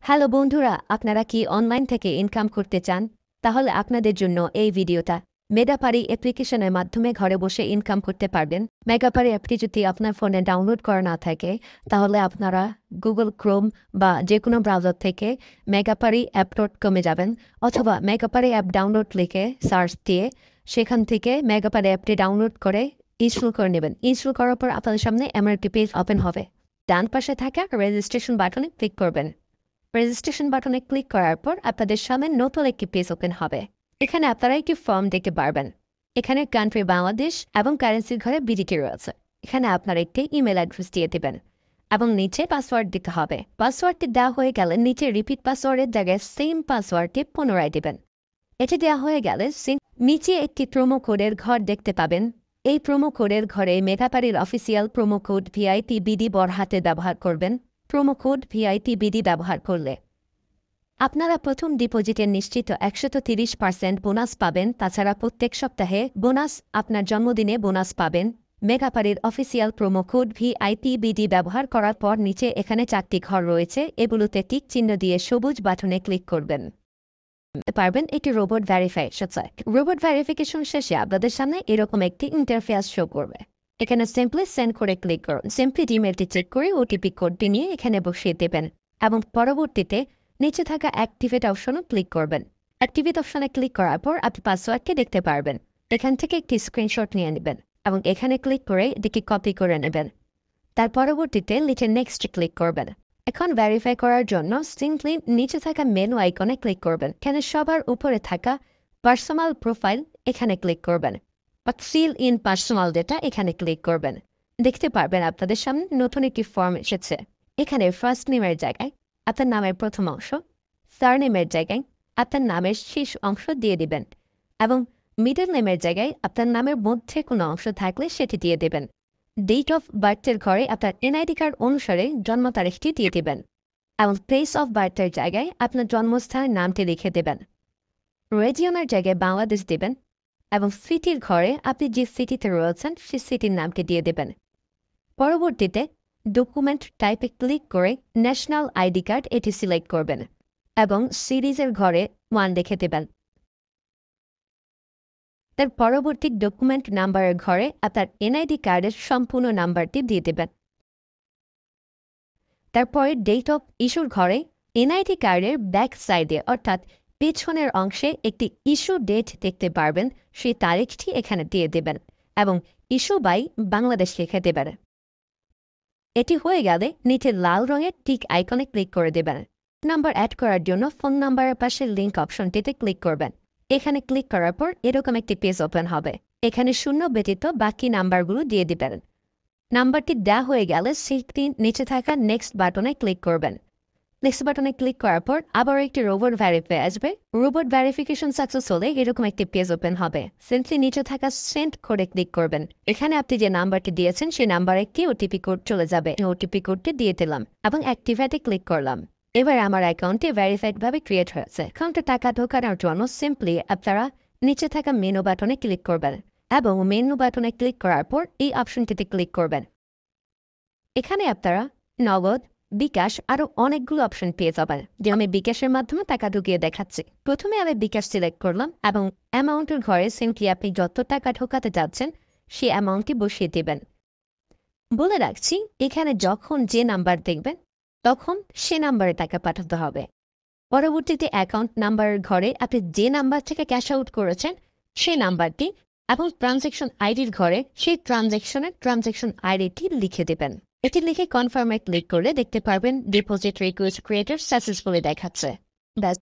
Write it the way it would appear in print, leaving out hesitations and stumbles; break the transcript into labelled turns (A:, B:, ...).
A: Hello বন্ধুরা, আপনারা কি অনলাইন থেকে ইনকাম করতে চান? তাহলে আপনাদের জন্য এই ভিডিওটা। মেগাপারি অ্যাপ্লিকেশনের মাধ্যমে ঘরে বসে ইনকাম করতে পারবেন। মেগাপারি অ্যাপটি যদি আপনার ফোনে ডাউনলোড করা না থাকে, তাহলে আপনারা গুগল ক্রোম বা যে কোনো ব্রাউজার থেকে মেগাপারি অ্যাপ.com-এ যাবেন, অথবা মেগাপারি অ্যাপ ডাউনলোড লিখে সার্চ দিয়ে সেখান থেকে মেগাপারি অ্যাপটি ডাউনলোড করে ইনস্টল করে নেবেন। ইনস্টল করার পর আপনাদের সামনে এমন একটি পেজ ওপেন হবে। ডান পাশে থাকা রেজিস্ট্রেশন বাটনে ক্লিক করবেন। রেজিস্ট্রেশন বাটনে ক্লিক করার পর আপনাদের সামনে নতুন একটি পেজ ওপেন হবে। এখানে আপনারা একটি ফর্ম দেখতে পারবেন। এখানে কান্ট্রি বাংলাদেশ এবং কারেন্সির ঘরে বিডিটি রয়েছে। এখানে আপনার একটি ইমেল অ্যাড্রেস দিয়ে দেবেন এবং নিচে পাসওয়ার্ড দিতে হবে। পাসওয়ার্ডটি দেওয়া হয়ে গেলে নিচে রিপিট পাসওয়ার্ডের জায়গায় সেম পাসওয়ার্ডটি পুনরায় দেবেন। এটি দেওয়া হয়ে গেলে নিচে একটি প্রোমো কোডের ঘর দেখতে পাবেন। এই প্রোমো কোডের ঘরে মেগাপারির অফিসিয়াল প্রোমো কোড VITBD বড় হাতে ব্যবহার করবেন। প্রোমো কোড VITBD ব্যবহার করলে আপনারা প্রথম ডিপোজিটের নিশ্চিত 130% বোনাস পাবেন। তাছাড়া প্রত্যেক সপ্তাহে বোনাস, আপনার জন্মদিনে বোনাস পাবেন। মেগাপারির অফিসিয়াল প্রোমো কোড VITBD ব্যবহার করার পর নিচে এখানে 4টি ঘর রয়েছে, এগুলোতে টিক চিহ্ন দিয়ে সবুজ বাটনে ক্লিক করবেন। পারবেন এটি রোবট ভেরিফিকেশন। রোবট ভেরিফিকেশন শেষে আপনাদের সামনে এরকম একটি ইন্টারফেস শো করবে। এখানে সিম্পলি সেন্ড করে ক্লিক করুন। সিম্পলি ইমেলটি চেক করে ওটিপি কোডটি নিয়ে এখানে বসিয়ে দেবেন এবং পরবর্তীতে নিচে থাকা অ্যাক্টিভেট অপশনও ক্লিক করবেন। অ্যাক্টিভেট অপশনে ক্লিক করার পর আপনি পাসওয়ার্ডটি দেখতে পারবেন। এখান থেকে একটি স্ক্রিনশট নিয়ে নেবেন এবং এখানে ক্লিক করে এটিকে কপি করে নেবেন। তার পরবর্তীতে নিচে নেক্সট ক্লিক করবেন। এখন ভেরিফাই করার জন্য সিম্পলি নিচে থাকা মেনু আইকনে ক্লিক করবেন। এখানে সবার উপরে থাকা পার্সোনাল প্রোফাইল এখানে ক্লিক করবেন বা ফিল ইন পার্সোনাল ডেটা এখানে ক্লিক করবেন। দেখতে পারবেন আপনাদের সামনে নতুন একটি ফর্ম এসেছে। এখানে ফার্স্ট নেমের জায়গায় আপনার নামের প্রথম অংশ, সারনেমের জায়গায় আপনার নামের শেষ অংশ দিয়ে দিবেন এবং মিডল নেমের জায়গায় আপনার নামের মধ্যে কোনো অংশ থাকলে সেটি দিয়ে দেবেন। ডেট অফ বার্থের ঘরে আপনার NID কার্ড অনুসারে জন্ম তারিখটি দিয়ে দেবেন এবং প্লেস অফ বার্থের জায়গায় আপনার জন্মস্থানের নামটি লিখে দেবেন। রিজিয়নের জায়গায় বাংলাদেশ দেবেন এবং সিটির ঘরে আপনি যে সিটিতে রয়েছেন সেই সিটির নামটি দিয়ে দেবেন। পরবর্তীতে ডকুমেন্ট টাইপে ক্লিক করে ন্যাশনাল ID কার্ড এটি সিলেক্ট করবেন এবং সিরিজের ঘরে 1 লিখে দেবেন। তার পরবর্তী ডকুমেন্ট নাম্বারের ঘরে আপনার NID কার্ডের সম্পূর্ণ নাম্বারটি দিয়ে দেবেন। তারপরে ডেট অফ ইস্যুর ঘরে NID কার্ডের ব্যাক সাইডে অর্থাৎ পেছনের অংশে একটি ইস্যু ডেট দেখতে পারবেন, সেই তারিখটি এখানে দিয়ে দেবেন এবং ইস্যু বাই বাংলাদেশ লিখে দেবেন। এটি হয়ে গেলে নিচে লাল রঙের টিক আইকনে ক্লিক করে দেবেন। নাম্বার অ্যাড করার জন্য ফোন নাম্বারের পাশে লিঙ্ক অপশনটিতে ক্লিক করবেন। এখানে ক্লিক করার পর এরকম একটি পেজ ওপেন হবে। এখানে শূন্য ব্যতীত বাকি নাম্বারগুলো দিয়ে দিবেন। নাম্বারটি দেওয়া হয়ে গেলে সেটি নিচে থাকা নেক্সট বাটনে ক্লিক করবেন। নেক্সট বাটনে ক্লিক করার পর আবার একটি রোবট ভেরিফাই আসবে। রোবট ভেরিফিকেশন সাকসেস হলে এরকম একটি পেজ ওপেন হবে। সিম্পলি নিচে থাকা সেন্ড কোডে ক্লিক করবেন। এখানে আপনি যে নাম্বারটি দিয়েছেন সেই নাম্বারে একটি OTP কোড চলে যাবে। OTP কোডটি দিয়ে দিলাম এবং অ্যাক্টিভেটে ক্লিক করলাম। এবার আমার অ্যাকাউন্টে ভেরিফাইড ভাবে ক্রিয়েট হয়েছে। অ্যাকাউন্টে টাকা ঢোকানোর জন্য সিম্পলি আপনারা নিচে থাকা মেনু বাটনে ক্লিক করবেন এবং মেনু বাটনে ক্লিক করার পর এই অপশনটিতে ক্লিক করবেন। এখানে আপনারা নগদ, বিকাশ আরও অনেকগুলো অপশন পেয়ে যাবেন। যে আমি বিকাশের মাধ্যমে টাকা ঢুকিয়ে দেখাচ্ছি। প্রথমে আমি বিকাশ সিলেক্ট করলাম এবং অ্যামাউন্টের ঘরে সিম্পলি আপনি যত টাকা ঢোকাতে যাচ্ছেন সেই অ্যামাউন্টটি বসিয়ে দেবেন। বলে রাখছি, এখানে যখন যে নাম্বার দেখবেন তখন সে নাম্বারে টাকা পাঠাতে হবে। পরবর্তীতে অ্যাকাউন্ট নাম্বারের ঘরে আপনি যে নাম্বার থেকে ক্যাশ আউট করেছেন সেই নাম্বারটি এবং ট্রানজ্যাকশন আইডির ঘরে সেই ট্রানজ্যাকশন আইডিটি লিখে দেবেন। এটি লিখে কনফার্মে ক্লিক করলে দেখতে পারবেন ডিপোজিট রিকোয়েস্ট ক্রিয়েটেড সাকসেসফুলি দেখাচ্ছে। ব্যাস,